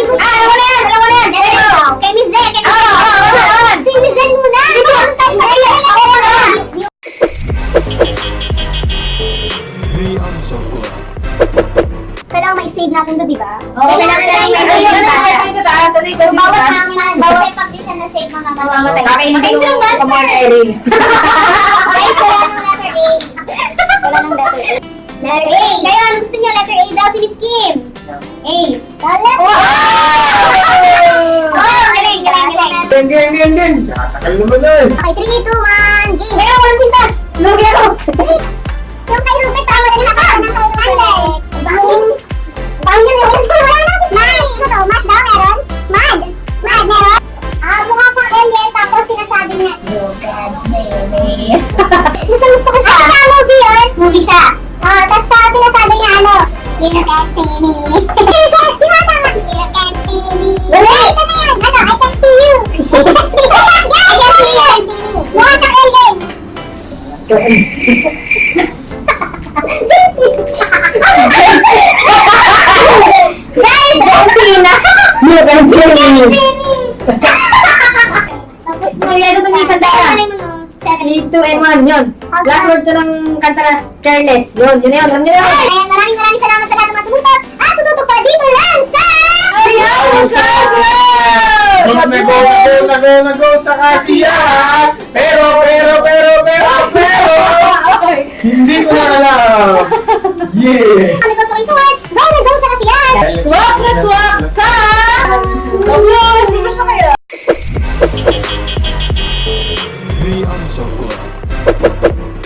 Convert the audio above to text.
wala yan. Kay Miss Zen. Si Miss Zen muna. Ako muna. Kailangan may-save natin to, di ba? Oo, kailangan natin may-save. Kailangan sa taas. Bawat namin, bawat pag-listen na save mga mamamatay. Kakainin ko yung kamar na Erin. Ay, wala ng letter A. Wala ng letter A. Letter A. Ngayon, gusto niyo letter A daw si Miss Kim. A. Letter A. Oh, galing. Gang. Nakakakal naman na eh. Okay, 3, 2, 1, game. Ngayon, walang pintas. Lugi ako. Yung kay Rupert, tama na nila ka. Bangin yun. Mad daw meron? Mad meron? Mukha siyang alien, tapos sinasabi niya, you can see me. Gusto ko siya. Ano sa movie yun? Movie siya. Tapos sinasabi niya you can see me. Di ba tama? You can see me. Wait! Ano yan? I can see you. I can see you. Mukha siyang alien. You can see me. Tapos, Ito itong isang dara. 3, 2, and 1, yun. Last word to ng kanta na Careless. Yun na yun. Alam niyo na yun. Ayan, maraming salamat sa lahat ng mga tumutok. At tututok pa dito lang sa... Nago sa kasiyahan. Pero, hindi ko na alam. Yeah. Ano gusto kong tuwan? Go sa kasiyahan! Swak na swak sa... Kamyon!